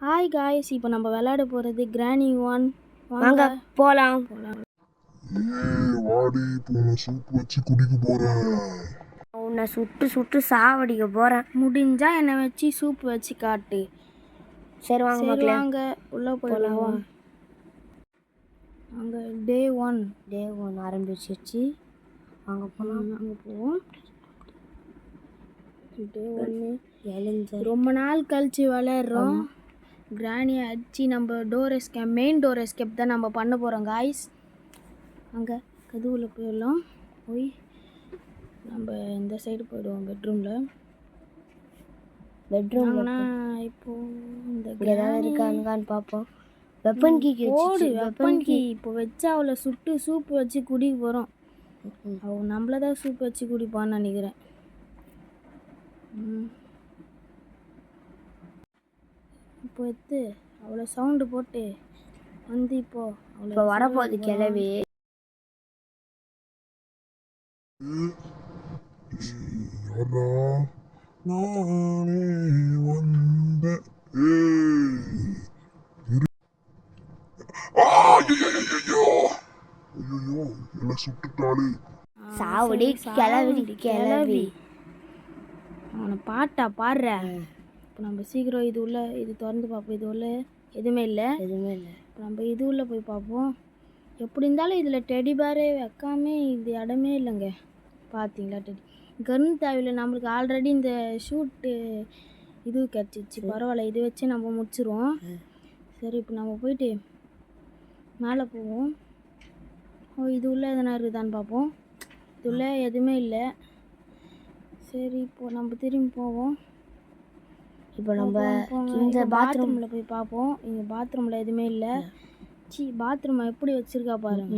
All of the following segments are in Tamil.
ஹாய் காய்ஸ், இப்போ நம்ம விளையாட போகிறது கிராணி 1. வாங்க போகலாம். வாடி பூனை சூப் வச்சு குடிக்க போறேன். உன்னை சுட்டு சுட்டு சாவடிக்க போகிறேன். முடிஞ்சா என்னை வச்சு சூப் வச்சு காட்டு. சரி வாங்க மக்களே, வாங்க உள்ளே போயிடலாம். அங்கே டே 1 ஆரம்பிச்சிருச்சு. வாங்க போகலாம். அங்கே போவோம். டே 1 ரொம்ப நாள் கழிச்சு விளையாடுறோம். கிராணியை அடிச்சு நம்ம மெயின் டோர் எஸ்கேப் தான் நம்ம பண்ண போகிறோம் காய்ஸ். அங்கே கதவுல போயிடலாம். போய் நம்ம இந்த சைடு போயிடுவோம். பெட்ரூம்னா இப்போது இந்த ஏதாவது இருக்கான்னு பார்ப்போம். வெப்பன் கீ இப்போ வச்சு அவளை சுட்டு சூப் வச்சு குடிக்க போகிறோம். அவள் நம்மள தான் சூப் வச்சு குடிப்பான்னு நினைக்கிறேன். இப்போ எடுத்து அவ்வளோ சவுண்டு போட்டு வந்து இப்போ வரப்போகுது கிளவி. சாவடி கிளவி அவனை பாடுற. இப்போ நம்ம சீக்கிரம் இது திறந்து பார்ப்போம். இது உள்ள எதுவுமே இல்லை. இப்போ நம்ம இது உள்ளே போய் பார்ப்போம். எப்படி இருந்தாலும் இதில் டெடி பேரே வைக்காம இது இடமே இல்லைங்க. பார்த்தீங்களா, கன் தேவையில்லை நம்மளுக்கு. ஆல்ரெடி இந்த ஷூட்டு இது கிடச்சிச்சு. பரவாயில்ல, இது வச்சு நம்ம முடிச்சிருவோம். சரி, இப்போ நம்ம போயிட்டு மேலே போவோம். இது உள்ள எதனா இருக்குதான்னு பார்ப்போம். இது உள்ள எதுவுமே இல்லை. சரி, இப்போது நம்ம திரும்பி போவோம். இப்போ நம்ம இந்த பாத்ரூமில் போய் பார்ப்போம். இங்கே பாத்ரூமில் எதுவுமே இல்லை. பாத்ரூமை எப்படி வச்சுருக்கா பாருங்க.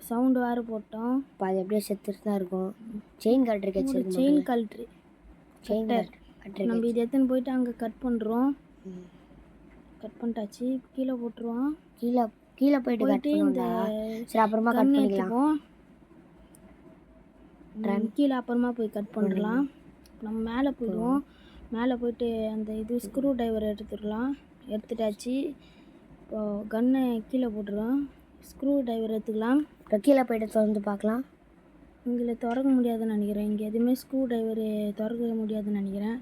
சவுண்டு வேறு போட்டோம். இப்போ அது எப்படியே செத்துட்டு தான் இருக்கும். செயின் கல்ட்ரு நம்ம இது எடுத்துன்னு போயிட்டு அங்கே கட் பண்ணுறோம். கட் பண்ணிட்டாச்சு. கீழே போட்டுருவோம். கீழே போயிட்டு இந்த சரி அப்புறமா கட் பண்ணிக்கலாம். கீழே அப்புறமா போய் கட் பண்ணிடலாம். நம்ம மேலே போயிடுவோம். மேலே போயிட்டு அந்த ஸ்க்ரூ டிரைவர் எடுத்துட்டாச்சு. இப்போது கன்னை கீழே போட்டுருவோம். ஸ்க்ரூ டிரைவர் எடுத்துக்கலாம். இப்போ கீழே போய்ட்டு திறந்து பார்க்கலாம். இங்கே திறக்க முடியாதுன்னு நினைக்கிறேன். இங்கே எதுவுமே ஸ்க்ரூ டிரைவர் திறக்க முடியாதுன்னு நினைக்கிறேன்.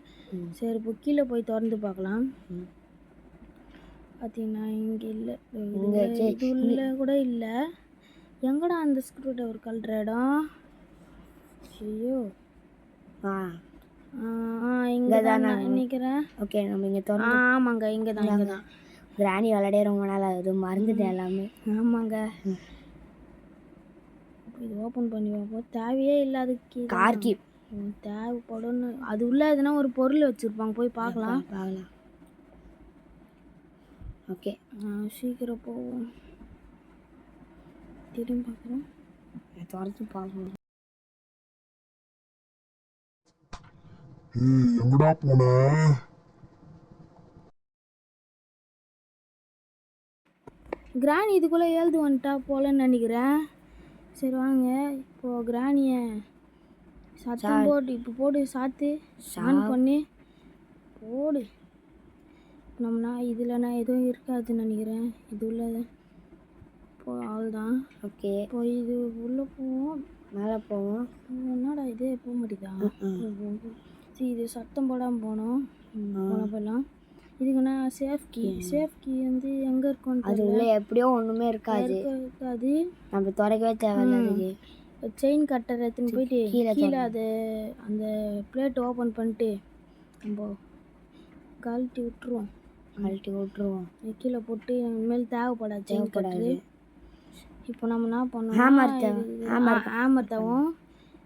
சரி, இப்போ கீழே போய் திறந்து பார்க்கலாம். பார்த்தீங்கன்னா இங்கே இல்லை. இது உள்ள கூட இல்லை. எங்கடா அந்த ஸ்க்ரூ டிரைவர் கல்ற இடம்? ஐயோ, இங்கே தான் நினைக்கிறேன். ஓகே, நம்ம இங்கே திறந்து. ஆமாங்க, இங்கே தான். கிராணி விளையாடே ரொம்ப நாள் ஆகுது, மறந்துட்டேன் எல்லாமே. ஆமாங்க, இது ஓப்பன் பண்ணி பார்ப்போம். தேவையே இல்லாததுக்கு கார் கீ தேவைப்படும். அது உள்ள எதுனா ஒரு பொருள் வச்சுருப்பாங்க, போய் பார்க்கலாம். ஓகே, சீக்கிரம் போவோம். திரும்பி பார்க்குறோம். திறந்து பார்க்கணும். எங்கடா போன? கிராணி இதுக்குள்ளே எழுது வந்துட்டா போலன்னு நினைக்கிறேன். சரி வாங்க, இப்போது கிராணியை சத்தம் போட்டு இப்போ போடு, சாத்து ஆன் பண்ணி போடு. நம்மனா இதில்னா எதுவும் இருக்காதுன்னு நினைக்கிறேன். இது உள்ள இப்போ அவ்வளோதான். ஓகே, இப்போ இது உள்ளே போவோம். மேலே போவோம். என்னடா இது போக மாட்டேதா? சரி, இது சத்தம் போடாமல் போனோம். போகலாம். இதுக்குன்னா சேஃப் கீ வந்து எங்கே இருக்கும்? அது உள்ள எப்படியோ ஒன்றுமே இருக்காது. நம்ம திறக்கவே தேவையில்லை. செயின் கட்டர் எடுத்துன்னு போயிட்டு கீழே அது அந்த பிளேட் ஓப்பன் பண்ணிட்டு நம்ம கழட்டி விட்டுருவோம். கீழே போட்டு இனிமேல் தேவைப்படாது செயின் கட்டரு. இப்போ நம்ம என்ன பண்ணோம்? ஹேமர் தேவும்.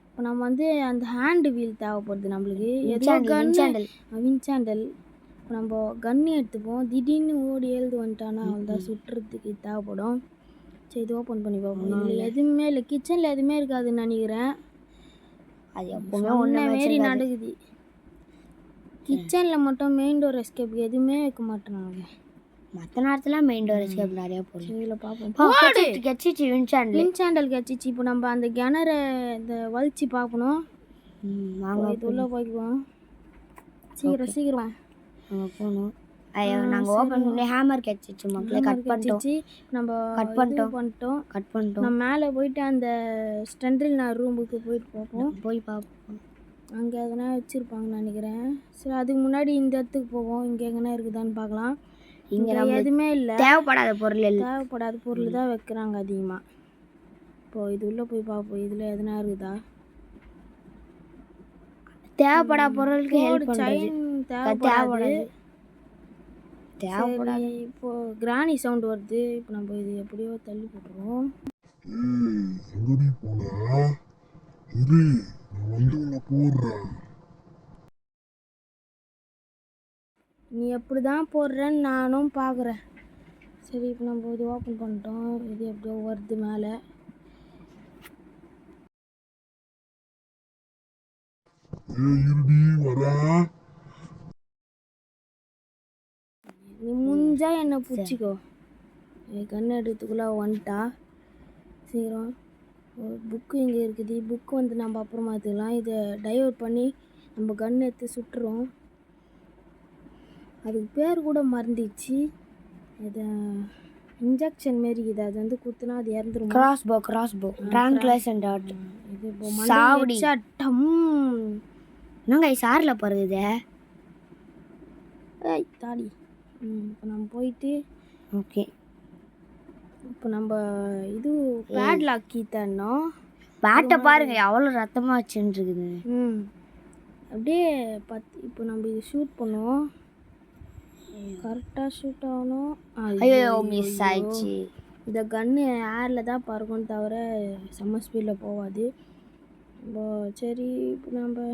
இப்போ நம்ம வந்து அந்த ஹேண்டு வீல் தேவைப்படுது நம்மளுக்கு. வின்சாண்டல். இப்போ நம்ம கன்னு எடுத்துப்போம். திடீர்னு ஓடி எழுது வந்துட்டானா அவள்தான் சுட்டுறதுக்கு தேவைப்படும். சரி, இது ஓப்பன் பண்ணி பார்ப்போம். இதில் எதுவுமே இல்லை. கிச்சனில் எதுவுமே இருக்காதுன்னு நினைக்கிறேன். அது எப்பவுமே ஒன்றை மாரி நடக்குது. கிச்சனில் மட்டும் மெயின் டோர் எஸ்கேப் எதுவுமே வைக்க மாட்டேனாங்க. மற்ற நேரத்தில் மெயின் டோர் எஸ்கேப் நிறையா போகும். இதில் பார்ப்போம். கச்சிச்சு வின்சாண்டல் கச்சிச்சு. இப்போ நம்ம அந்த கிணறை இந்த வலிச்சு பார்க்கணும். இது உள்ளே போய்க்குவோம். சீக்கிரம் அங்கே போகணும். ஐயோ நாங்கள் ஓப்பன் பண்ணி ஹேமர் கிடச்சிச்சு மக்களே. கட் பண்ணிட்டோம். நம்ம கட் பண்ணிட்டோம். நம்ம மேலே போயிட்டு அந்த ஸ்டென்ட்ரில் நான் ரூமுக்கு போயிட்டு பார்ப்போம். போய் பார்ப்போம். அங்கே எதனா வச்சுருப்பாங்கன்னு நினைக்கிறேன். சரி அதுக்கு முன்னாடி இந்த இடத்துக்கு போவோம். இங்கே எங்கன்னா இருக்குதான்னு பார்க்கலாம். இங்கே எதுவுமே இல்லை. தேவைப்படாத பொருள் தான் வைக்கிறாங்க அதிகமாக. இப்போது இது உள்ளே போய் பார்ப்போம். இதில் எதனா இருக்குதா? தேவைப்படாத பொருளுக்கு ஹெல்ப் செயின் தேவைப்படாது. இப்போ கிராணி சவுண்ட் வருது. இப்போ நம்ம இது எப்படியோ தள்ளி போட்டுருவோம். எங்கடி போன? இரு, நான் வந்து உன்னை போடுறேன். நீ எப்படி தான் போடுறேன்னு நானும் பார்க்குறேன். சரி இப்போ நம்ம இது ஓப்பன் பண்ணிட்டோம். இது எப்படியோ வருது மேலே. இருடி வரேன். நீ முடிஞ்சா என்னை பிடிச்சிக்கோ. கண் எடுத்துக்குள்ளே வந்துட்டா. சீக்கிரம் புக்கு இங்கே இருக்குது. புக்கு வந்து நம்ம அப்புறமா எடுத்துக்கலாம். இதை டைவர்ட் பண்ணி நம்ம கன் எடுத்து சுட்டுறோம். அதுக்கு பேர் கூட மறந்துச்சு. இது இன்ஜெக்ஷன் மாரி இது. அது வந்து குத்துனா அது இறந்துரும். கிராஸ்போ ட்ராங்குலேஷன் டாட். இது இப்போ சாவடி சட்டம். என்னங்க சாரில் போகிறது? ஏய் தாடி. இப்போ நம்ம போயிட்டு ஓகே. இப்போ நம்ம இது பேட்லாக் கீ தரணும். பேட்டை பாருங்க எவ்வளோ ரத்தமாக வச்சுருக்குது. அப்படியே இப்போ நம்ம இது ஷூட் பண்ணுவோம். கரெக்டாக ஷூட் ஆகணும். ஐயோ மிஸ் ஆயிடுச்சு. இந்த கன்று ஏரில் தான் பறக்கும் தவிர செம்ம ஸ்பீடில் போகாது. இப்போ சரி இப்போ நம்ம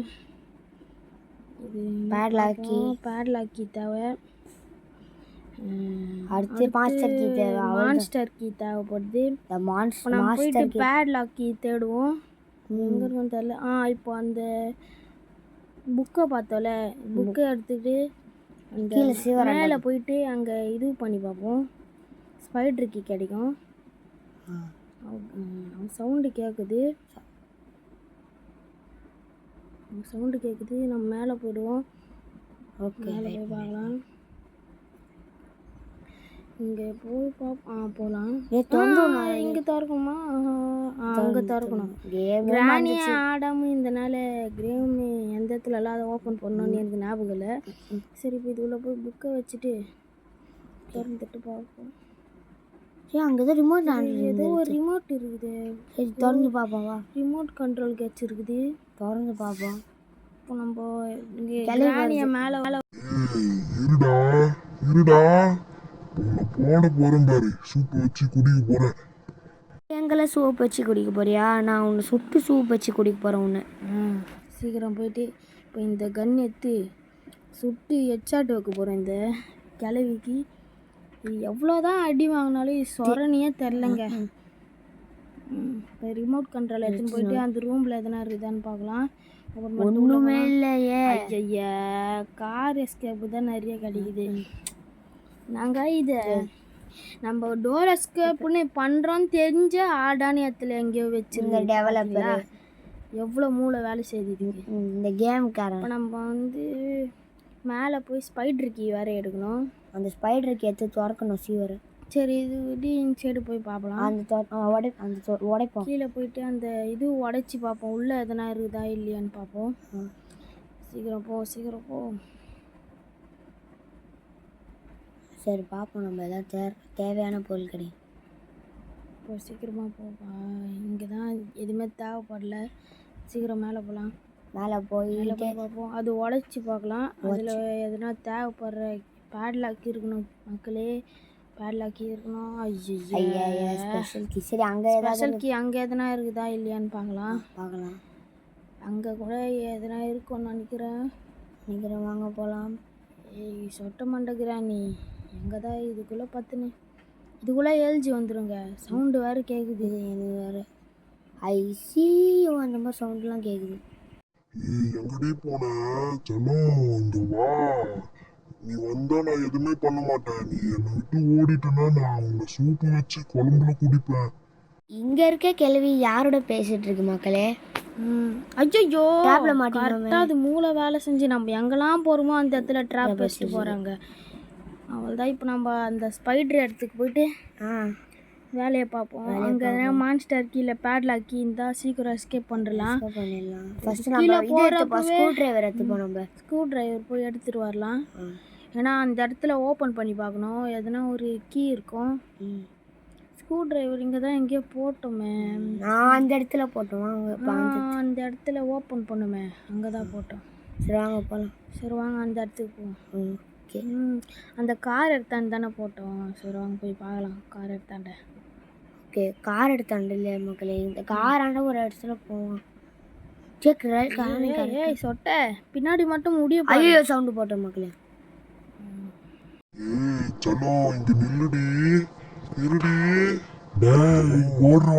இது பேட்லாக் கீ தேவை. அடுத்து மான்ஸ்டர் கீ தேவைப்படுது. நம்ம போயிட்டு பேட்லாக் கீ தேடுவோம். எங்கே இருக்குன்னு தெரியல. இப்போ அந்த புக்கை பார்த்தோம்ல, புக்கை எடுத்துக்கிட்டு அந்த மேலே போயிட்டு அங்கே இது பண்ணி பார்ப்போம். ஸ்பைடர் கீ கிடைக்கும். சவுண்டு கேட்குது. நம்ம மேலே போயிடுவோம். மேலே போய் பார்க்கலாம். இங்கே போய் போகலாம். இங்கே திறக்குமா? அங்கே திறக்கணும். கிராணியே ஆடாமல் இருந்தனால கிரேம் எந்த இடத்துல எல்லாம் அதை ஓப்பன் பண்ணணும்னு எனக்கு ஞாபகம் இல்லை. சரி இப்போ இதுக்குள்ளே போய் புக்கை வச்சுட்டு திறந்துட்டு பார்ப்போம். அங்கே தான் ரிமோட் ஏதோ ஒரு ரிமோட் இருக்குது. சரி திறந்து பார்ப்போம். ரிமோட் கண்ட்ரோல் கேட்ச் இருக்குது. திறந்து பார்ப்போம். இப்போ நம்ம இங்கே கிராணியை மேலே இருடா உன்னை போட போகிறேன் பாரு. சூப்பு வச்சு குடிக்க போகிறேன். எங்களை சூப் வச்சு குடிக்க போறியா? நான் உன்னை சுட்டு சூப் வச்சு குடிக்க போகிறேன் உன்னை. சீக்கிரம் போயிட்டு இப்போ இந்த கன் எடுத்து சுட்டு ஹெட்ஷாட் வைக்க போகிறேன் இந்த கிழவிக்கு. இது எவ்வளோதான் அடி வாங்கினாலும் இது சொரணியே தெரிலங்க. இப்போ ரிமோட் கண்ட்ரோல் எடுத்துன்னு போயிட்டு அந்த ரூமில் எதனா இருக்குதான்னு பார்க்கலாம். ஒன்றுமே இல்லையே. ஐயா கார் எஸ்கேப்பு தான் நிறைய கிடைக்குது. நாங்கள் இதை நம்ம டோர் எஸ்கேப்புன்னு பண்ணுறோன்னு தெரிஞ்ச ஆடான்னு இடத்துல எங்கேயோ வச்சுருங்க. டெவலப்பர் எவ்வளோ மூளை வேலை செய்யுது இந்த கேமுக்காரன். இப்போ நம்ம வந்து மேலே போய் ஸ்பைடர் கீ வேறு எடுக்கணும். அந்த ஸ்பைடர் கீ எடுத்து திறக்கணும் சீவர். சரி இது சைடு போய் பார்க்கலாம். அந்த உடைப்போம். கீழே போயிட்டு அந்த இது உடைச்சி பார்ப்போம். உள்ளே எதனா இருக்குதா இல்லையான்னு பார்ப்போம். சீக்கிரம் போ. சரி பார்ப்போம். நம்ம எதாவது தேவையான பொருள் கிடையாது. இப்போ சீக்கிரமாக போப்பா. இங்கே தான் எதுவுமே தேவைப்படல. சீக்கிரம் மேலே போகலாம். மேலே போய் பார்ப்போம். அது உடைச்சி பார்க்கலாம். அதில் எதுனா தேவைப்படுற பேட்லாக் இருக்கணும் மக்களே. பேட்லாக் இருக்கணும். ஐயா ஸ்பெஷல் கீ. சரி அங்கே ஸ்பெஷல் கீ அங்கே எதனா இருக்குதா இல்லையான்னு பார்க்கலாம். அங்கே கூட எதனா இருக்கும்னு நினைக்கிறேன். வாங்க போகலாம். ஏய் சொட்ட மாட்டேங்கிறா நீ. எங்கே தான் இதுக்குள்ளே பார்த்துன்னு இதுக்குள்ளே எழுச்சி வந்துடுங்க. சவுண்டு வேறு கேட்குது. எனக்கு வேறு ஐசியோ அந்த மாதிரி சவுண்ட்லாம் கேட்குது. எங்கடி போன ஜனோ? இங்க வா. நீ வந்தா நான் எதுவுமே பண்ண மாட்டேன். நீ என்னை விட்டு ஓடிட்டேன்னா நான் உன்னை சூப்பு வச்சு குழம்புல குடிப்பேன். இங்க இருக்க கேள்வி யாரோட பேசிட்டு இருக்கு மக்களே? ஐயோ கரெக்டாக அது மூளை வேலை செஞ்சு நம்ம எங்கெல்லாம் போகிறோமோ அந்த இடத்துல ட்ராப் வச்சுட்டு போகிறாங்க. அவ்வளோதான். இப்போ நம்ம அந்த ஸ்பைடர் இடத்துக்கு போயிட்டு வேலையை பார்ப்போம். அங்கே மான்ஸ்டர் கீழே பேட்லாக் கீ இருந்தால் சீக்கிரம் எஸ்கேப் பண்ணிடலாம். பண்ணிடலாம். ஃபர்ஸ்ட் நம்ம ஸ்க்ரூ டிரைவர் எடுத்துப்போம். நம்ம ஸ்க்ரூ டிரைவர் போய் எடுத்துகிட்டு வரலாம். ஏன்னா அந்த இடத்துல ஓப்பன் பண்ணி பார்க்கணும், எதுனா ஒரு கீ இருக்கும். ஸ்க்ரூ டிரைவர் இங்கே தான் எங்கேயோ போட்டோமே. நான் அந்த இடத்துல போட்டோம். அந்த இடத்துல ஓப்பன் பண்ணுமே, அங்கே தான் போட்டோம். சரி வாங்க போகலாம். சரி வாங்க அந்த இடத்துக்கு போவோம். ஓகே. அந்த கார் எடுத்தாண்டு தானே போட்டோம். சரி வாங்க போய் பார்க்கலாம் கார் எடுத்தாண்ட. ஓகே, கார் எடுத்தாண்டு இல்லையா மக்களே, இந்த காராண்ட ஒரு இடத்துல போவோம். ஏய் சொட்ட பின்னாடி மட்டும் முடிய ஐயோ சவுண்டு போட்டோம் மக்களே. ஏய் செல்லம் இங்க நில்லுடி இருடி. டேய் ஓடுனா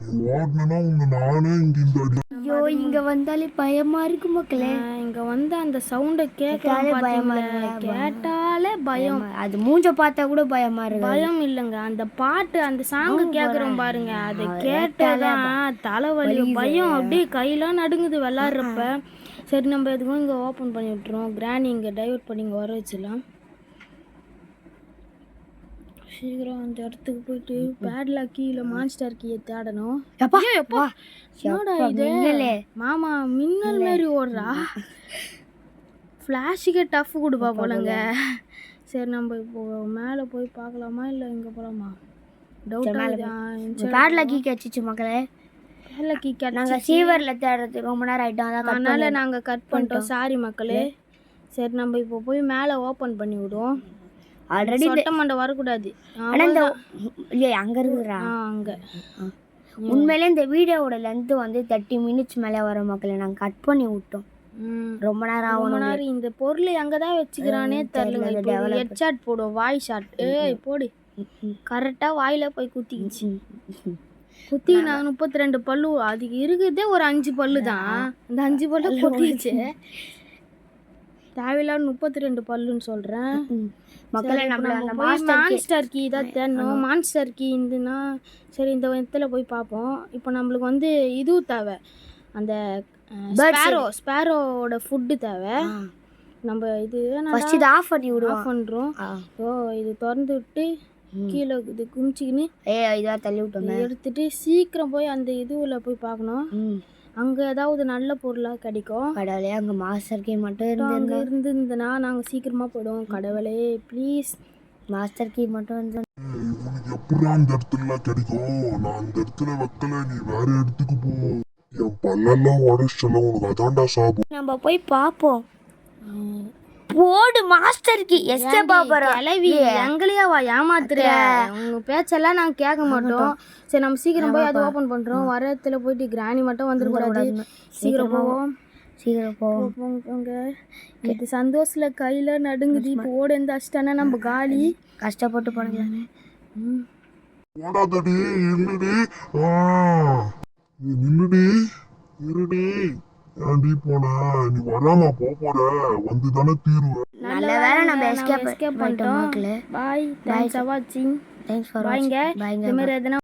உங்க நானே இங்க இந்த அடி. ஐயோ இங்க வந்தாலே பயமா இருக்கு மக்களே. இங்க வந்து அந்த சவுண்டை கேட்டாலே பயம். அது மூஞ்ச பார்த்தா கூட பயமா இருக்கு. பயம் இல்லைங்க, அந்த பாட்டு அந்த சாங்கு கேட்குறோம் பாருங்க, அதை கேட்டாதான் தலைவலி பயம் அப்படியே கையெல்லாம் நடுங்குது விளாட்றப்ப. சரி நம்ம எதுவும் இங்கே ஓப்பன் பண்ணி விட்டுருவோம். கிராணி இங்கே டைவர்ட் பண்ணி இங்கே வர வச்சிடலாம். சீக்கிரம் அந்த இடத்துக்கு போயிட்டு பேட்லாக் கீழே மான்ஸ்டர் கீயை தேடணும். என்னடா இது மாமா மின்னல் மாரி ஓடுறா, ஃப்ளாஷுக்கே டஃப் கொடுப்பா போலங்க. சரி நம்ம இப்போ மேலே போய் பார்க்கலாமா இல்லை இங்கே போகலாமா? டவுட். பேட்லாக் கீ கிடச்சிச்சு மக்களே. பேட்லாக் கீ நாங்கள் சீவரில் தேடுறதுக்கு ரொம்ப நேரம் ஆகிட்டோம், அதனால நாங்கள் கட் பண்ணிட்டோம். சாரி மக்களே. சரி நம்ம இப்போ போய் மேலே ஓப்பன் பண்ணி விடுவோம். ஆல்ரெடி சொட்ட மண்டை வரக்கூடாது. இல்லையா அங்கே இருக்குதுடா. அங்கே உண்மையிலே இந்த வீடியோவோட லென்த்து வந்து 30 மினிட்ஸ் மேலே வர மக்களை நாங்கள் கட் பண்ணி விட்டோம். ரொம்ப நேரம் ஆகணும். இந்த பொருள் எங்கே தான் வச்சுக்கிறானே தெரியல. ஹெட்ஷாட் போடும், வாய் ஷாட். ஏய் போடு. கரெக்டாக வாயில் போய் குத்திக்கிச்சு. குத்தி நான் 32 பல்லு, அதுக்கு இருக்குதே ஒரு 5 பல்லு தான். அந்த 5 பல்லு கொட்டிடுச்சு. தேவையில்லாம 32 பல்லுன்னு சொல்கிறேன் மக்களை. நம்ம மான்ஸ்டர் கீ தான் தேடணும். மான்ஸ்டர் கீ இருந்துன்னா சரி இந்த இடத்துல போய் பார்ப்போம். இப்போ நம்மளுக்கு வந்து இதுவும் தேவை, அந்த ஸ்பேரோட ஃபுட்டு தேவை. நம்ம இது ஆஃப் பண்ணி விடுவோம். ஆஃப் பண்ணுறோம். இது திறந்து விட்டு கீழே இது குமிச்சிக்கின்னு இதாக தள்ளி விட்டோம். எடுத்துட்டு சீக்கிரம் போய் அந்த இதுவில் போய் பார்க்கணும். அங்கே ஏதாவது நல்ல பொருளாக கிடைக்கும். கடவுளே அங்கே மாஸ்டர் கீ மட்டும் இருந்துருந்துன்னா நாங்கள் சீக்கிரமாக போயிடுவோம். கடவுளே ப்ளீஸ் மாஸ்டர் கீ மட்டும் இருந்து. உனக்கு எப்படா அந்த இடத்துல கிடைக்கும்? நான் அந்த இடத்துல வைக்கல, நீ வேற இடத்துக்கு போ. என் பல்லெல்லாம் உடச்சிட்டல, உனக்கு அதான்டா சாபம். நம்ம போய் பார்ப்போம். போடு மாஸ்டர் கீ எஸ்கேப் ஆபரா. கிளவி எங்களையாவா ஏமாத்துற? உங்க பேச்செல்லாம் நாங்கள் கேட்க மாட்டோம். சரி நம்ம சீக்கிரம் போய் அதை ஓப்பன் பண்ணுறோம். வர இடத்துல போயிட்டு கிராணி மட்டும் வந்துடக்கூடாது. சீக்கிரம் போவோம். சீக்கிரம் போங்க. இது சந்தோஷத்தில் கையில் நடுங்குது. இப்போ ஓட எந்த அஷ்டானா நம்ம காலி. கஷ்டப்பட்டு போனீங்களானே. ஓடாதடி இல்லடி. நில்லுடி இருடி. ஏன்டி போன? நீ வராம போற, வந்து தானே தீருவ. நல்ல வேளை நம்ம எஸ்கேப் பண்ணிட்டோம். பாய், தேங்க்ஸ் ஃபார் வாட்சிங். தேங்க்ஸ் ஃபார் வாட்சிங். இந்த மாதிரி எதனா